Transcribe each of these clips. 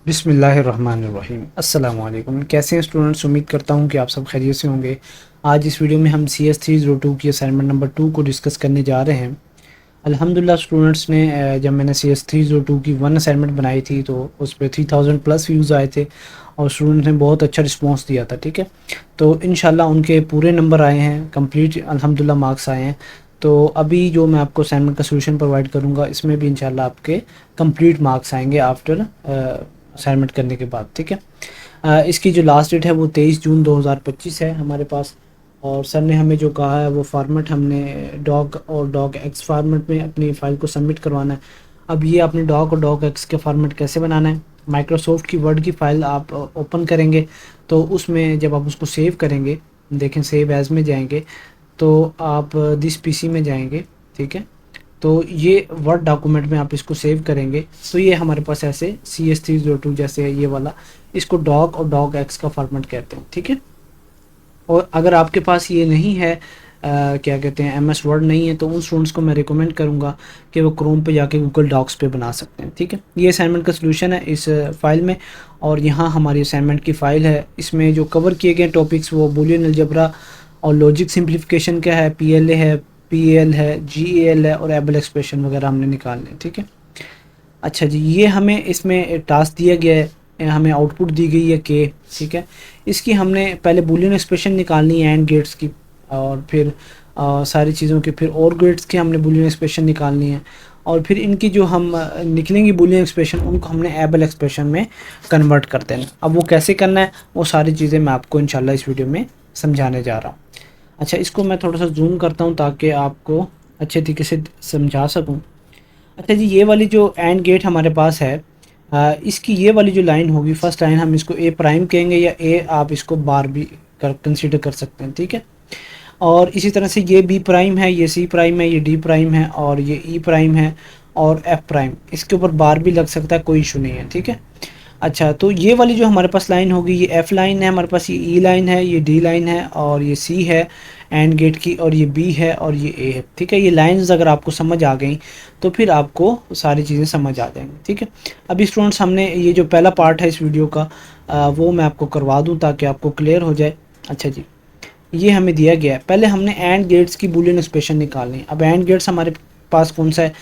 बिस्मिल्लाहिर्रहमानिर्रहीम। अस्सलाम वालेकुम। कैसे हैं स्टूडेंट्स? उम्मीद करता हूं कि आप सब खैरियत से होंगे। आज इस वीडियो में हम CS302 की असाइनमेंट नंबर 2 को डिस्कस करने जा रहे हैं। अल्हम्दुलिल्लाह स्टूडेंट्स ने जब मैंने CS302 की वन असाइनमेंट बनाई थी तो उस पे 3000 प्लस व्यूज़ आए थे और स्टूडेंट्स ने बहुत अच्छा रिस्पांस दिया था। ठीक है, तो इंशाल्लाह उनके पूरे नंबर आए हैं, कंप्लीट अल्हम्दुलिल्लाह मार्क्स आए हैं। तो अभी जो मैं आपको असाइनमेंट का सोल्यूशन प्रोवाइड करूंगा इसमें भी इंशाल्लाह आपके कंप्लीट मार्क्स आएंगे आफ्टर असाइनमेंट करने के बाद। ठीक है, इसकी जो लास्ट डेट है वो 23 जून 2025 है हमारे पास। और सर ने हमें जो कहा है वो फॉर्मेट हमने डॉक और डॉक एक्स फॉर्मेट में अपनी फ़ाइल को सबमिट करवाना है। अब ये आपने डॉक और डॉक एक्स के फॉर्मेट कैसे बनाना है, माइक्रोसॉफ्ट की वर्ड की फ़ाइल आप ओपन करेंगे तो उसमें जब आप उसको सेव करेंगे, देखें सेव एज़ में जाएंगे तो आप दिस पीसी में जाएंगे। ठीक है, तो ये वर्ड डॉक्यूमेंट में आप इसको सेव करेंगे तो ये हमारे पास ऐसे CS302 जैसे है ये वाला, इसको डॉक और डॉक एक्स का फॉर्मेट कहते हैं। ठीक है, और अगर आपके पास ये नहीं है क्या कहते हैं MS वर्ड नहीं है तो उन स्टूडेंट्स को मैं रिकमेंड करूँगा कि वो क्रोम पे जाके गूगल डॉक्स पे बना सकते हैं। ठीक है, ये असाइनमेंट का सोल्यूशन है इस फाइल में। और यहाँ हमारी असाइनमेंट की फ़ाइल है, इसमें जो कवर किए गए टॉपिक्स वो बूलियन अलजेब्रा और लॉजिक सिंप्लीफिकेशन का है, PLA है, PAL है, GAL है और एबल एक्सप्रेशन वगैरह हमने निकालने हैं। ठीक है, अच्छा जी, ये हमें इसमें टास्क दिया गया है, हमें आउटपुट दी गई है के। ठीक है, इसकी हमने पहले बूलियन एक्सप्रेशन निकालनी है एंड गेट्स की, और फिर सारी चीज़ों की, फिर और गेट्स की हमने बूलियन एक्सप्रेशन निकालनी है, और फिर इनकी जो हम निकलेंगी बूलियन एक्सप्रेशन उनको हमने एबल एक्सप्रेशन में कन्वर्ट कर देना। अब वो कैसे करना है वो सारी चीज़ें मैं आपको इंशाल्लाह इस वीडियो में समझाने जा रहा हूँ। अच्छा, इसको मैं थोड़ा सा जूम करता हूँ ताकि आपको अच्छे तरीके से समझा सकूँ। अच्छा जी, ये वाली जो एंड गेट हमारे पास है, इसकी ये वाली जो लाइन होगी, फर्स्ट लाइन हम इसको ए प्राइम कहेंगे, या ए आप इसको बार भी कर कंसीडर कर सकते हैं। ठीक है, और इसी तरह से ये बी प्राइम है, ये सी प्राइम है, ये डी प्राइम है और ये ई प्राइम है और एफ प्राइम, इसके ऊपर बार भी लग सकता है, कोई इशू नहीं है। ठीक है, अच्छा, तो ये वाली जो हमारे पास लाइन होगी ये एफ लाइन है हमारे पास, ये ई लाइन है, ये डी लाइन है और ये सी है एंड गेट की, और ये बी है और ये ए है। ठीक है, ये लाइंस अगर आपको समझ आ गई तो फिर आपको सारी चीज़ें समझ आ जाएंगी। ठीक है, अभी स्टूडेंट्स हमने ये जो पहला पार्ट है इस वीडियो का वो मैं आपको करवा दूँ ताकि आपको क्लियर हो जाए। अच्छा जी, ये हमें दिया गया है, पहले हमने एंड गेट्स की बूलियन एक्सप्रेशन निकालनी है। अब एंड गेट्स हमारे पास कौन सा है,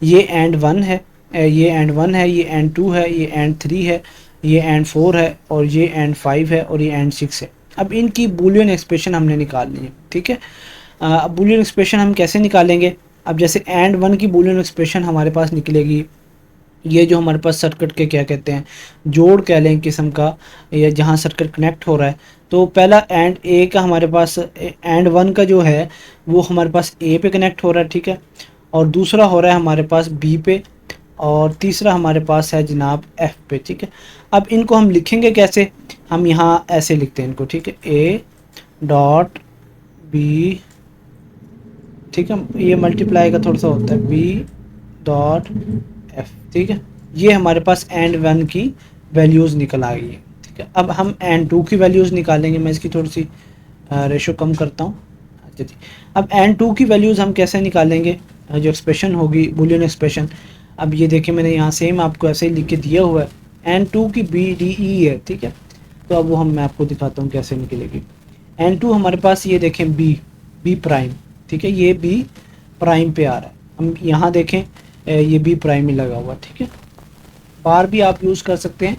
ये एंड वन है, ये एंड वन है, ये एंड टू है, ये एंड थ्री है, ये एंड फोर है और ये एंड फाइव है और ये एंड सिक्स है। अब इनकी बूलियन एक्सप्रेशन हमने निकालनी है। ठीक है, अब बूलियन एक्सप्रेशन हम कैसे निकालेंगे, अब जैसे एंड वन की बूलियन एक्सप्रेशन हमारे पास निकलेगी, ये जो हमारे पास सर्किट के क्या कहते हैं जोड़ कह लें किस्म का, या जहाँ सर्किट कनेक्ट हो रहा है, तो पहला एंड ए का हमारे पास, एंड वन का जो है वो हमारे पास ए पे कनेक्ट हो रहा है। ठीक है, और दूसरा हो रहा है हमारे पास बी पे, और तीसरा हमारे पास है जनाब एफ पे। ठीक है, अब इनको हम लिखेंगे कैसे, हम यहाँ ऐसे लिखते हैं इनको। ठीक है, ए डॉट बी, ठीक है, ये मल्टीप्लाई का थोड़ा सा होता है, बी डॉट एफ। ठीक है, ये हमारे पास एंड वन की वैल्यूज़ निकल आ गई है। ठीक है, अब हम एंड टू की वैल्यूज़ निकालेंगे, मैं इसकी थोड़ी सी रेशो कम करता हूँ। अच्छा जी, अब एंड टू की वैल्यूज़ हम कैसे निकालेंगे, जो एक्सप्रेशन होगी बूलियन एक्सप्रेशन, अब ये देखिए मैंने यहाँ सेम आपको ऐसे ही लिख के दिया हुआ है, एंड टू की BDE है। ठीक है, तो अब वो मैं आपको दिखाता हूँ कैसे निकलेगी। एंड टू हमारे पास ये देखें बी प्राइम। ठीक है, ये बी प्राइम पे आ रहा है, हम यहाँ देखें ये बी प्राइम ही लगा हुआ। ठीक है, बार भी आप यूज़ कर सकते हैं,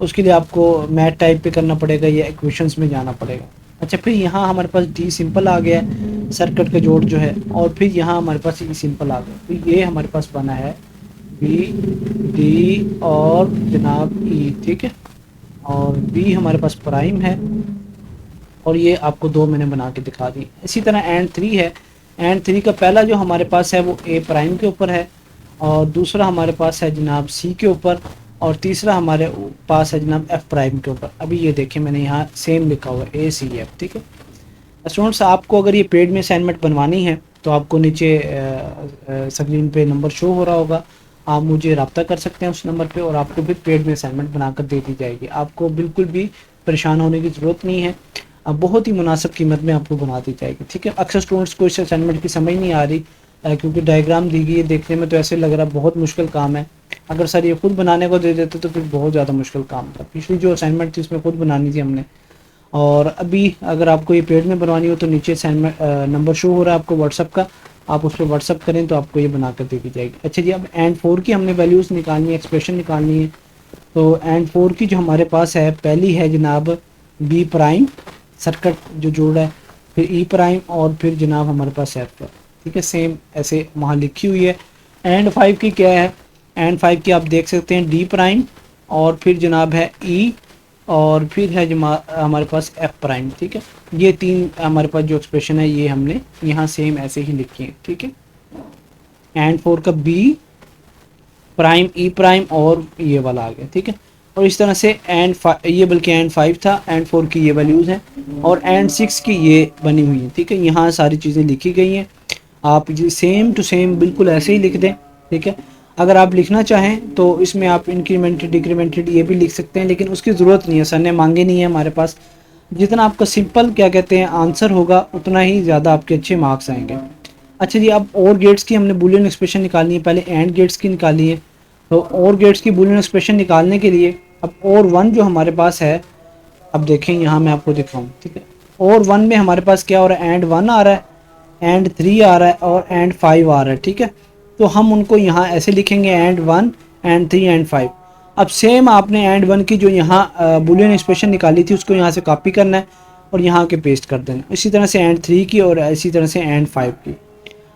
उसके लिए आपको मैथ टाइप पे करना पड़ेगा या इक्वेशंस में जाना पड़ेगा। अच्छा, फिर यहाँ हमारे पास डी सिंपल आ गया है, सर्किट का जोड़ जो है, और फिर यहाँ हमारे पास ई सिंपल आ गया, तो ये हमारे पास बना है बी डी और जनाब ई। ठीक है, और बी हमारे पास प्राइम है, और ये आपको दो मैंने बना के दिखा दी। इसी तरह एंड थ्री है, एंड थ्री का पहला जो हमारे पास है वो ए प्राइम के ऊपर है, और दूसरा हमारे पास है जनाब सी के ऊपर, और तीसरा हमारे पास है जनाब एफ प्राइम के ऊपर। अभी ये देखिए मैंने यहाँ सेम लिखा हुआ है ACF। ठीक है, स्टूडेंट्स आपको अगर ये पेड में असाइनमेंट बनवानी है तो आपको नीचे स्क्रीन पे नंबर शो हो रहा होगा, आप मुझे रब्ता कर सकते हैं उस नंबर पे और आपको भी पेड में असाइनमेंट बनाकर दे दी जाएगी। आपको बिल्कुल भी परेशान होने की ज़रूरत नहीं है, अब बहुत ही मुनासिब कीमत में आपको बना दी जाएगी। ठीक है, अक्सर स्टूडेंट्स को इस असाइनमेंट की समझ नहीं आ रही क्योंकि डायग्राम दी गई है, देखने में तो ऐसे लग रहा है बहुत मुश्किल काम है, अगर सर ये खुद बनाने को दे देते तो फिर बहुत ज़्यादा मुश्किल काम था। पिछली जो असाइनमेंट थी उसमें खुद बनानी थी हमने। और अभी अगर आपको ये पेड में बनवानी हो तो नीचे असाइनमेंट नंबर शो हो रहा है आपको व्हाट्सअप का, आप उस पर व्हाट्सअप करें तो आपको ये बना कर दे दी जाएगी। अच्छा जी, अब एंड 4 की हमने वैल्यूज़ निकालनी है, एक्सप्रेशन निकालनी है। तो एंड 4 की जो हमारे पास है, पहली है जनाब बी प्राइम, सर्किट जो जोड़ा है, फिर ई प्राइम और फिर जनाब हमारे पास एफ है। ठीक है, सेम ऐसे वहाँ लिखी हुई है। एंड 5 की क्या है, एंड 5 की आप देख सकते हैं डी प्राइम और फिर जनाब है ई और फिर है हमारे पास एफ प्राइम। ठीक है, ये तीन हमारे पास जो एक्सप्रेशन है ये हमने यहाँ सेम ऐसे ही लिखी है। ठीक है, एंड 4 का बी प्राइम ई प्राइम और ये वाला आ गया। ठीक है, और इस तरह से एंड ये बल्कि एंड 5 था, एंड 4 की ये वैल्यूज़ हैं और एंड 6 की ये बनी हुई है। ठीक है, यहाँ सारी चीज़ें लिखी गई हैं, आप ये सेम टू सेम बिल्कुल ऐसे ही लिख दें। ठीक है, अगर आप लिखना चाहें तो इसमें आप इंक्रीमेंटेड डिक्रीमेंटेड ये भी लिख सकते हैं, लेकिन उसकी ज़रूरत नहीं है, सर ने मांगे नहीं है हमारे पास। जितना आपका सिंपल क्या कहते हैं आंसर होगा उतना ही ज़्यादा आपके अच्छे मार्क्स आएंगे। अच्छा जी, अब और गेट्स की हमने बूलियन एक्सप्रेशन निकालनी है, पहले एंड गेट्स की निकाली है। तो और गेट्स की बूलियन एक्सप्रेशन निकालने के लिए अब और 1 जो हमारे पास है, अब देखें यहाँ मैं आपको दिखाऊँ। ठीक है, और 1 में हमारे पास क्या हो रहा है, एंड 1 आ रहा है, एंड 3 आ रहा है और एंड 5 आ रहा है। ठीक है, तो हम उनको यहाँ ऐसे लिखेंगे, एंड 1 एंड 3 एंड 5। अब सेम आपने एंड 1 की जो यहाँ बूलियन एक्सप्रेशन निकाली थी उसको यहाँ से कॉपी करना है और यहाँ के पेस्ट कर देना। इसी तरह से एंड 3 की और इसी तरह से एंड 5 की।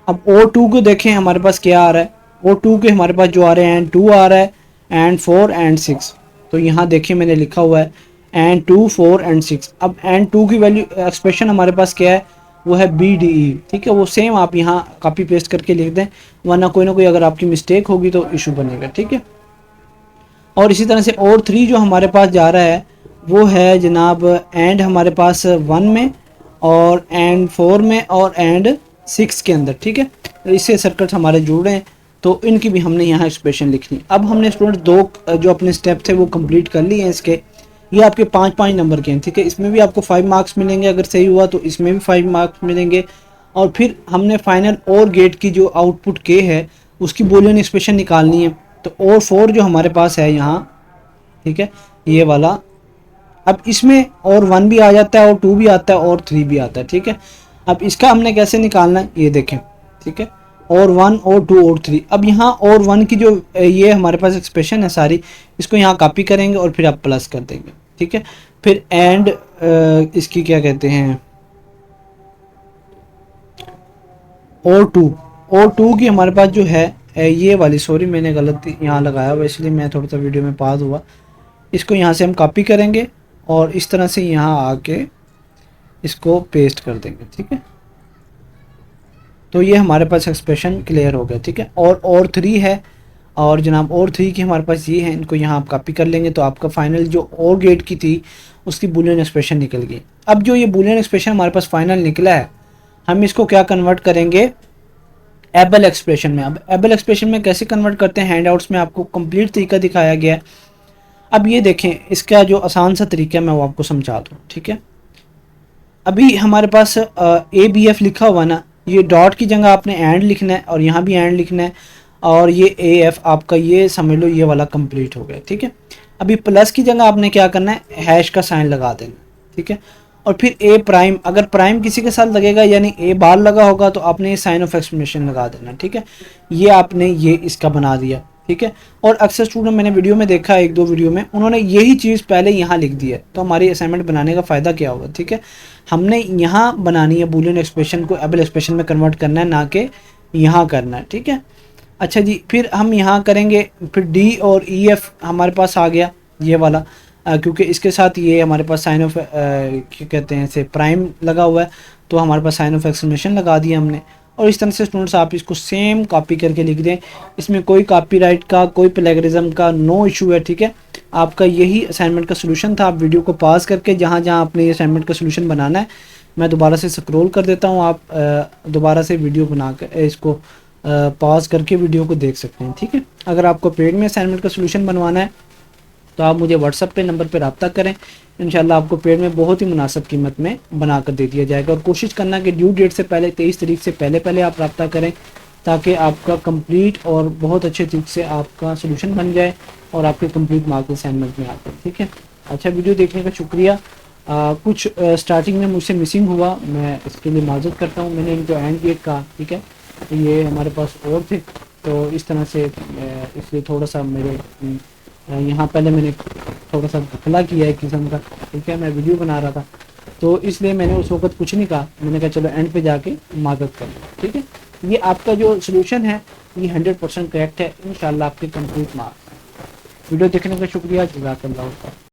अब O2 को देखें हमारे पास क्या आ रहा है, O2 के हमारे पास जो आ रहे हैं एंड 2 आ रहा है, एंड 4 एंड 6। तो यहाँ देखिए मैंने लिखा हुआ है एंड 2 4 एंड 6। अब एंड 2 की वैल्यू एक्सप्रेशन हमारे पास क्या है, वो है BDE। ठीक है, वो सेम आप यहाँ कॉपी पेस्ट करके लिख दें, वरना कोई ना कोई अगर आपकी मिस्टेक होगी तो इशू बनेगा। ठीक है, और इसी तरह से और 3 जो हमारे पास जा रहा है वो है जनाब एंड हमारे पास 1 में और एंड 4 में और एंड 6 के अंदर। ठीक है, इससे सर्किट हमारे जुड़ रहे हैं तो इनकी भी हमने यहाँ एक्सप्रेशन लिखनी। अब हमने स्टूडेंट 2 जो अपने स्टेप थे वो कंप्लीट कर लिए हैं इसके। ये आपके 5-5 नंबर के हैं। ठीक है, इसमें भी आपको 5 मार्क्स मिलेंगे, अगर सही हुआ तो इसमें भी 5 मार्क्स मिलेंगे। और फिर हमने फाइनल और गेट की जो आउटपुट के है उसकी बूलियन एक्सप्रेशन निकालनी है। तो और 4 जो हमारे पास है यहाँ, ठीक है, ये वाला, अब इसमें और 1 भी आ जाता है और 2 भी आता है और 3 भी आता है। ठीक है, अब इसका हमने कैसे निकालना है ये देखें। ठीक है, और 1 और 2 और 3। अब यहाँ और 1 की जो ये हमारे पास एक्सप्रेशन है सारी, इसको यहाँ कॉपी करेंगे और फिर आप प्लस कर देंगे। ठीक है, फिर एंड इसकी क्या कहते हैं और 2 की हमारे पास जो है ये वाली, सॉरी मैंने गलत यहाँ लगाया हुआ इसलिए मैं थोड़ा सा वीडियो में पास हुआ। इसको यहाँ से हम कॉपी करेंगे और इस तरह से यहाँ आके इसको पेस्ट कर देंगे। ठीक है, तो ये हमारे पास एक्सप्रेशन क्लियर हो गया। ठीक है, और 3 है और जनाब और 3 की हमारे पास ये है, इनको यहाँ आप कॉपी कर लेंगे तो आपका फाइनल जो और गेट की थी उसकी बूलियन एक्सप्रेशन निकल गई। अब जो ये बूलियन एक्सप्रेशन हमारे पास फाइनल निकला है, हम इसको क्या कन्वर्ट करेंगे एबल एक्सप्रेशन में। अब एबल एक्सप्रेशन में कैसे कन्वर्ट करते हैं, हैंडआउट्स में आपको कंप्लीट तरीका दिखाया गया है। अब ये देखें, इसका जो आसान सा तरीका है मैं वो आपको समझा दूँ। ठीक है, अभी हमारे पास ABF लिखा हुआ ना, ये डॉट की जगह आपने एंड लिखना है और यहाँ भी एंड लिखना है और ये AF आपका ये समझ लो ये वाला कंप्लीट हो गया। ठीक है, अभी प्लस की जगह आपने क्या करना है, हैश का साइन लगा देना। ठीक है, और फिर A प्राइम, अगर प्राइम किसी के साथ लगेगा यानी A बार लगा होगा तो आपने ये साइन ऑफ एक्सक्लेमेशन लगा देना। ठीक है, ये आपने ये इसका बना दिया। ठीक है, और अक्सर स्टूडेंट मैंने वीडियो में देखा है, 1-2 वीडियो में उन्होंने यही चीज़ पहले यहाँ लिख दी है, तो हमारी असाइनमेंट बनाने का फ़ायदा क्या होगा। ठीक है, हमने यहाँ बनानी है बूलियन एक्सप्रेशन को एबल एक्सप्रेशन में कन्वर्ट करना है, ना कि यहाँ करना है। ठीक है, अच्छा जी, फिर हम यहाँ करेंगे, फिर D और EF हमारे पास आ गया ये वाला, क्योंकि इसके साथ ये हमारे पास साइन ऑफ क्या कहते हैं से प्राइम लगा हुआ है, तो हमारे पास साइन ऑफ एक्सक्लेमेशन लगा दिया हमने। और इस तरह से स्टूडेंट्स आप इसको सेम कॉपी करके लिख दें, इसमें कोई कॉपीराइट का कोई प्लेगरिज्म का नो इशू है। ठीक है, आपका यही असाइनमेंट का सोल्यूशन था। आप वीडियो को पॉज करके जहाँ जहाँ आपने ये असाइनमेंट का सोल्यूशन बनाना है, मैं दोबारा से स्क्रॉल कर देता हूँ, आप दोबारा से वीडियो बना कर इसको पॉज करके वीडियो को देख सकते हैं। ठीक है, अगर आपको पेड में असाइनमेंट का सोल्यूशन बनवाना है तो आप मुझे व्हाट्सएप पे नंबर पे रब्ता करें, इंशाल्लाह आपको पेड में बहुत ही मुनासिब कीमत में बना कर दे दिया जाएगा। और कोशिश करना कि ड्यू डेट से पहले 23 तारीख से पहले आप रब्ता करें ताकि आपका कंप्लीट और बहुत अच्छे तरीके से आपका सोल्यूशन बन जाए और आपके कंप्लीट मार्क्स असाइनमेंट में आते हैं। ठीक है, अच्छा वीडियो देखने का शुक्रिया। कुछ स्टार्टिंग में मुझसे मिसिंग हुआ, मैं इसके लिए माजरत करता हूँ। मैंने इनको एंड गेट कहा, ठीक है, तो ये हमारे पास और थे, तो इस तरह से इसलिए थोड़ा सा मेरे यहाँ पहले मैंने थोड़ा सा घपला किया एक किस्म का, ठीक है, मैं वीडियो बना रहा था, तो इसलिए मैंने उस वक्त कुछ नहीं कहा। मैंने कहा चलो एंड पे जाके माजरत कर लो। ठीक है, ये आपका जो सोल्यूशन है ये 100% करेक्ट है, इंशाल्लाह आपके कंप्लीट मार्क्स। वीडियो देखने का शुक्रिया, जज़ाकल्लाह।